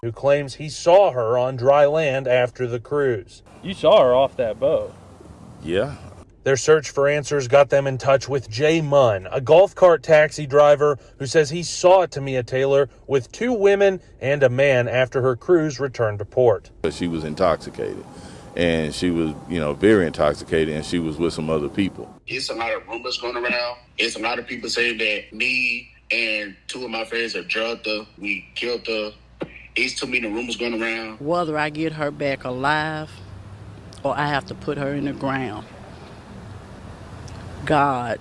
who claims he saw her on dry land after the cruise. You saw her off that boat? Yeah. Their search for answers got them in touch with Jay Munn, a golf cart taxi driver who says he saw Tamia Taylor with 2 women and a man after her cruise returned to port. She was intoxicated, and she was, very intoxicated, and she was with some other people. It's a lot of rumors going around. It's a lot of people saying that me and 2 of my friends have drugged her, we killed her. It's too many rumors going around. Whether I get her back alive or I have to put her in the ground, God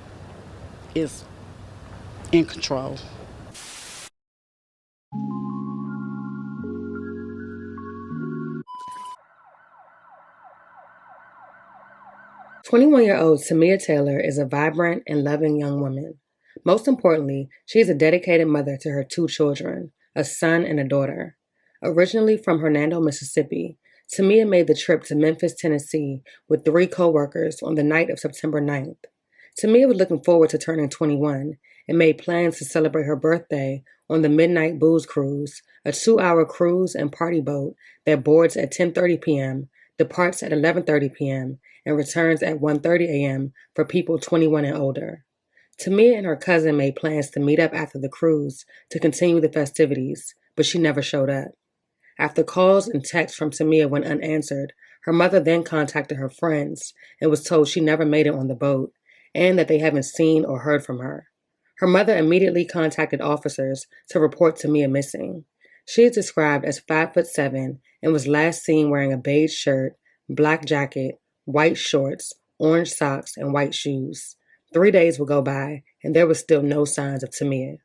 is in control. "21-year-old Tamia Taylor is a vibrant and loving young woman. Most importantly, she is a dedicated mother to her 2 children, a son and a daughter. Originally from Hernando, Mississippi, Tamia made the trip to Memphis, Tennessee with 3 co-workers on the night of September 9th. Tamia was looking forward to turning 21 and made plans to celebrate her birthday on the Midnight Booze Cruise, a 2-hour cruise and party boat that boards at 10:30 p.m., departs at 11:30 p.m., and returns at 1:30 a.m. for people 21 and older. Tamia and her cousin made plans to meet up after the cruise to continue the festivities, but she never showed up. After calls and texts from Tamia went unanswered, her mother then contacted her friends and was told she never made it on the boat and that they haven't seen or heard from her. Her mother immediately contacted officers to report Tamia missing. She is described as 5'7" and was last seen wearing a beige shirt, black jacket, white shorts, orange socks, and white shoes. 3 days would go by, and there was still no signs of Tamia.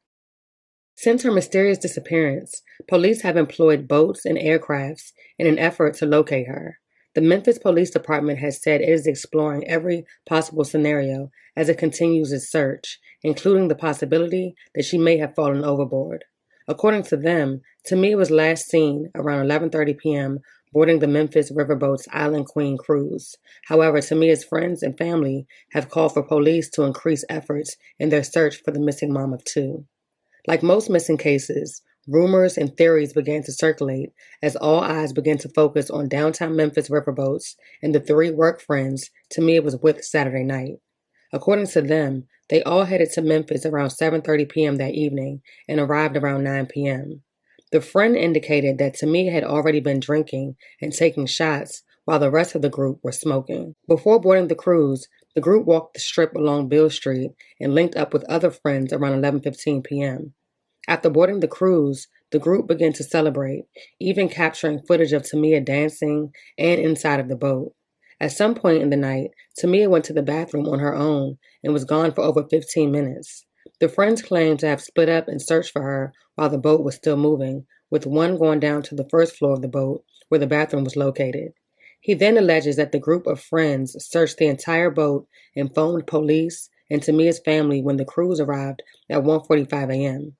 Since her mysterious disappearance, police have employed boats and aircrafts in an effort to locate her. The Memphis Police Department has said it is exploring every possible scenario as it continues its search, including the possibility that she may have fallen overboard. According to them, Tamia was last seen around 11:30 p.m. boarding the Memphis Riverboat's Island Queen cruise. However, Tamia's friends and family have called for police to increase efforts in their search for the missing mom of 2. Like most missing cases, rumors and theories began to circulate as all eyes began to focus on downtown Memphis riverboats and the 3 work friends Tamia was with Saturday night. According to them, they all headed to Memphis around 7:30 p.m. that evening and arrived around 9 p.m. The friend indicated that Tamia had already been drinking and taking shots while the rest of the group were smoking. Before boarding the cruise, the group walked the strip along Beale Street and linked up with other friends around 11:15 p.m. After boarding the cruise, the group began to celebrate, even capturing footage of Tamia dancing and inside of the boat. At some point in the night, Tamia went to the bathroom on her own and was gone for over 15 minutes. The friends claimed to have split up and searched for her while the boat was still moving, with one going down to the first floor of the boat where the bathroom was located. He then alleges that the group of friends searched the entire boat and phoned police and Tamia's family when the cruise arrived at 1:45 a.m.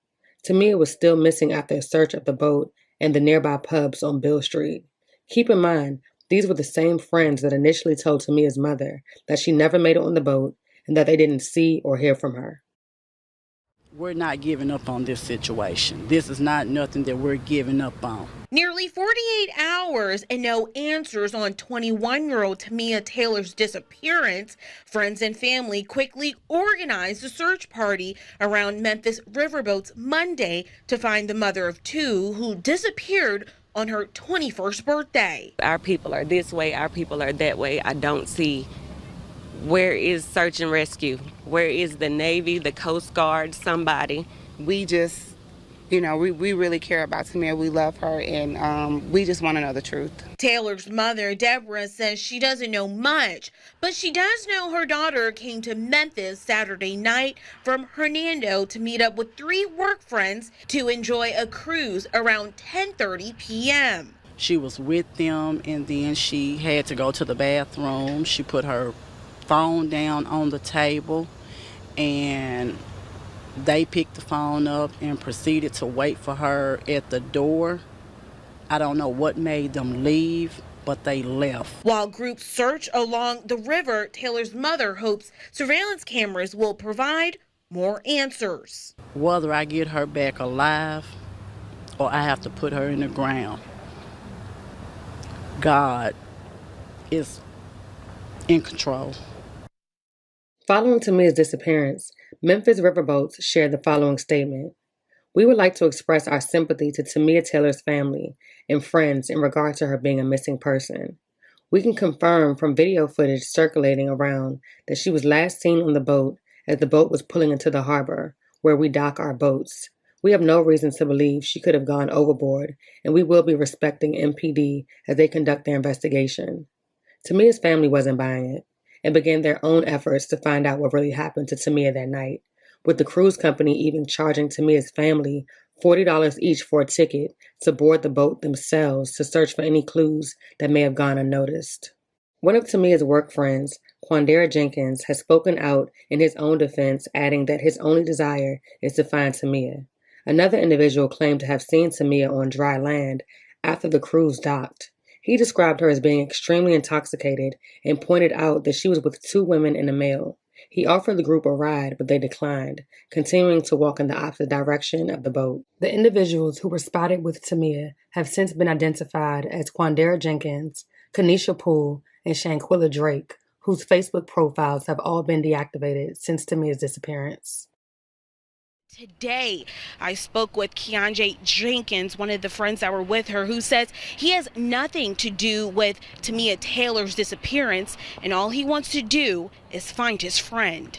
Tamia was still missing after a search of the boat and the nearby pubs on Beale Street. Keep in mind, these were the same friends that initially told Tamia's mother that she never made it on the boat and that they didn't see or hear from her. We're not giving up on this situation. This is not nothing that we're giving up on. Nearly 48 hours and no answers on 21-year-old Tamia Taylor's disappearance. Friends and family quickly organized a search party around Memphis riverboats Monday to find the mother of 2 who disappeared on her 21st birthday. Our people are this way, our people are that way. I don't see where is search and rescue? Where is the Navy, the Coast Guard, somebody? We just, we really care about Tamia. We love her, and we just want to know the truth. Taylor's mother, Deborah, says she doesn't know much, but she does know her daughter came to Memphis Saturday night from Hernando to meet up with 3 work friends to enjoy a cruise around 10:30 p.m. She was with them, and then she had to go to the bathroom. She put her phone down on the table, and they picked the phone up and proceeded to wait for her at the door. I don't know what made them leave, but they left. While groups search along the river, Taylor's mother hopes surveillance cameras will provide more answers. Whether I get her back alive or I have to put her in the ground. God is in control. Following Tamia's disappearance, Memphis Riverboats shared the following statement. We would like to express our sympathy to Tamia Taylor's family and friends in regard to her being a missing person. We can confirm from video footage circulating around that she was last seen on the boat as the boat was pulling into the harbor, where we dock our boats. We have no reason to believe she could have gone overboard, and we will be respecting MPD as they conduct their investigation. Tamia's family wasn't buying it and began their own efforts to find out what really happened to Tamia that night, with the cruise company even charging Tamia's family $40 each for a ticket to board the boat themselves to search for any clues that may have gone unnoticed. One of Tamia's work friends, Quandera Jenkins, has spoken out in his own defense, adding that his only desire is to find Tamia. Another individual claimed to have seen Tamia on dry land after the cruise docked. He described her as being extremely intoxicated and pointed out that she was with 2 women and a male. He offered the group a ride, but they declined, continuing to walk in the opposite direction of the boat. The individuals who were spotted with Tamia have since been identified as Quandera Jenkins, Kanisha Poole, and Shanquilla Drake, whose Facebook profiles have all been deactivated since Tamia's disappearance. Today, I spoke with Keonjay Jenkins, one of the friends that were with her, who says he has nothing to do with Tamia Taylor's disappearance, and all he wants to do is find his friend.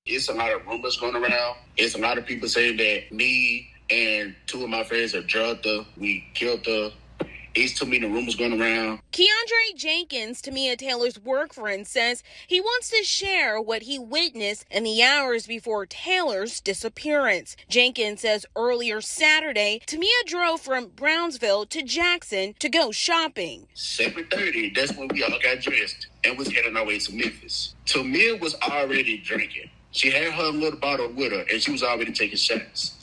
It's a lot of rumors going around. It's a lot of people saying that me and 2 of my friends have drugged her. We killed her. It's too many rumors going around. Keonjay Jenkins, Tamia Taylor's work friend, says he wants to share what he witnessed in the hours before Taylor's disappearance. Jenkins says earlier Saturday, Tamia drove from Brownsville to Jackson to go shopping. 7:30, that's when we all got dressed and was heading our way to Memphis. Tamia was already drinking. She had her little bottle with her, and she was already taking shots.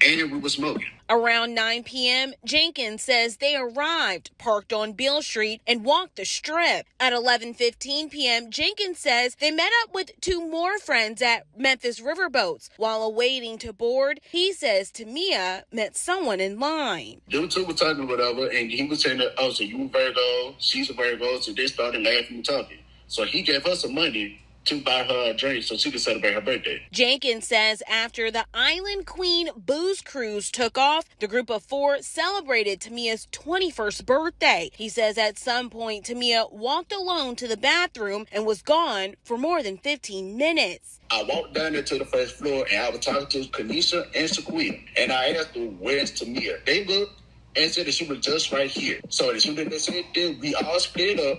And we were smoking. Around 9 p.m., Jenkins says they arrived, parked on Beale Street, and walked the strip. At 11:15 p.m., Jenkins says they met up with 2 more friends at Memphis Riverboats. While awaiting to board, he says Tamia met someone in line. Them 2 were talking whatever, and he was saying that, oh, so you a Virgo, she's a Virgo, so they started laughing and talking. So he gave her some money to buy her a drink so she could celebrate her birthday. Jenkins says after the Island Queen booze cruise took off, the group of 4 celebrated Tamia's 21st birthday. He says at some point, Tamia walked alone to the bathroom and was gone for more than 15 minutes. I walked down there to the first floor, and I was talking to Kanisha and Shaquille, and I asked them, where's Tamia? They looked and said that she was just right here. So as soon as they said that, we all split up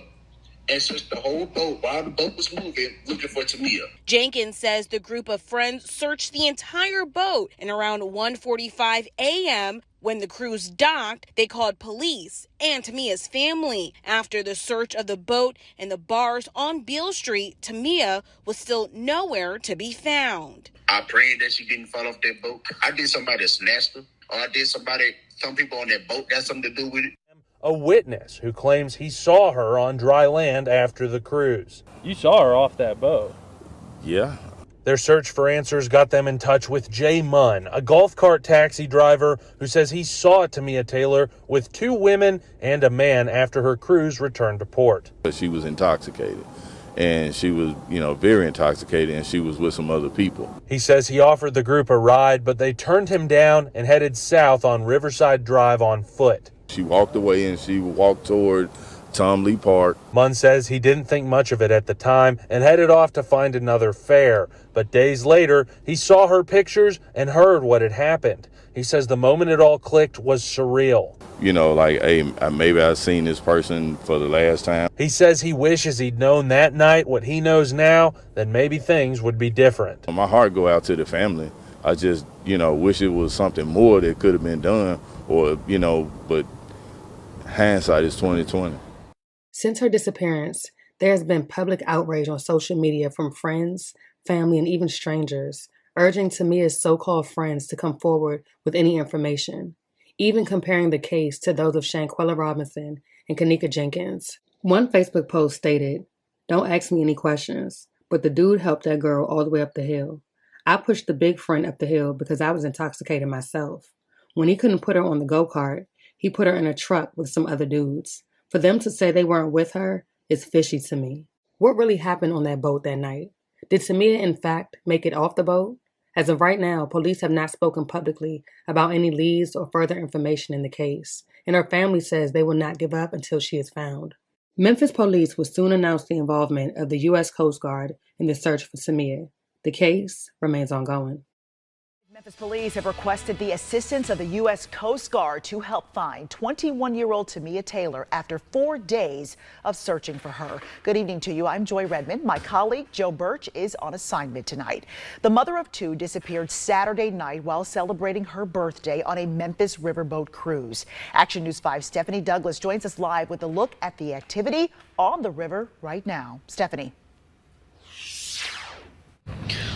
and searched the whole boat while the boat was moving, looking for Tamia. Jenkins says the group of friends searched the entire boat, and around 1:45 a.m., when the cruise docked, they called police and Tamia's family. After the search of the boat and the bars on Beale Street, Tamia was still nowhere to be found. I prayed that she didn't fall off that boat. I did somebody snatched her, or I did some people on that boat got something to do with it. A witness who claims he saw her on dry land after the cruise. You saw her off that boat. Yeah. Their search for answers got them in touch with Jay Munn, a golf cart taxi driver who says he saw Tamia Taylor with 2 women and a man after her cruise returned to port. She was intoxicated, and she was, very intoxicated, and she was with some other people. He says he offered the group a ride, but they turned him down and headed south on Riverside Drive on foot. She walked away, and she walked toward Tom Lee Park. Munn says he didn't think much of it at the time and headed off to find another fare. But days later, he saw her pictures and heard what had happened. He says the moment it all clicked was surreal. Hey, maybe I've seen this person for the last time. He says he wishes he'd known that night what he knows now, then maybe things would be different. My heart go out to the family. I just, wish it was something more that could have been done, or, but hindsight is 20/20. Since her disappearance, there has been public outrage on social media from friends, family, and even strangers, urging Tamia's so-called friends to come forward with any information, even comparing the case to those of Shanquilla Robinson and Kanika Jenkins. One Facebook post stated, "Don't ask me any questions, but the dude helped that girl all the way up the hill. I pushed the big friend up the hill because I was intoxicated myself. When he couldn't put her on the go-kart, he put her in a truck with some other dudes. For them to say they weren't with her is fishy to me. What really happened on that boat that night? Did Tamia, in fact, make it off the boat? As of right now, police have not spoken publicly about any leads or further information in the case, and her family says they will not give up until she is found. Memphis police will soon announce the involvement of the U.S. Coast Guard in the search for Tamia. The case remains ongoing. Memphis police have requested the assistance of the U.S. Coast Guard to help find 21-year-old Tamia Taylor after 4 days of searching for her. Good evening to you. I'm Joy Redmond. My colleague Joe Birch is on assignment tonight. The mother of two disappeared Saturday night while celebrating her birthday on a Memphis riverboat cruise. Action News 5's Stephanie Douglas joins us live with a look at the activity on the river right now. Stephanie.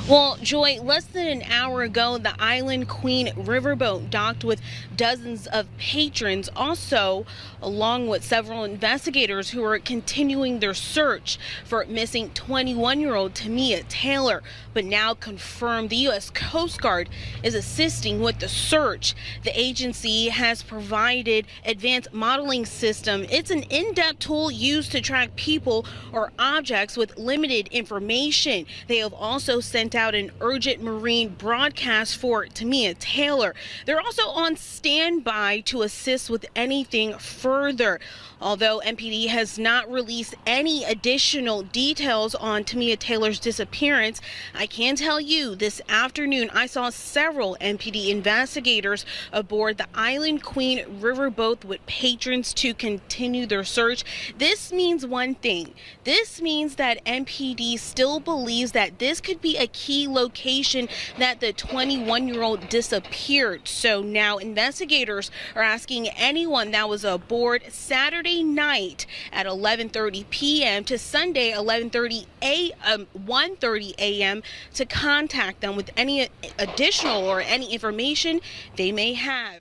Well, Joy, less than an hour ago, the Island Queen riverboat docked with dozens of patrons, also along with several investigators who are continuing their search for missing 21-year-old Tamia Taylor. But now confirmed the U.S. Coast Guard is assisting with the search. The agency has provided advanced modeling system. It's an in-depth tool used to track people or objects with limited information. They have also sent out an urgent marine broadcast for Tamia Taylor. They're also on standby to assist with anything further. Although MPD has not released any additional details on Tamia Taylor's disappearance, I can tell you this afternoon I saw several MPD investigators aboard the Island Queen riverboat with patrons to continue their search. This means one thing. This means that MPD still believes that this could be a key location that the 21-year-old disappeared. So now investigators are asking anyone that was aboard Saturday night at 11:30 p.m. to Sunday 1:30 a.m. to contact them with any additional or any information they may have.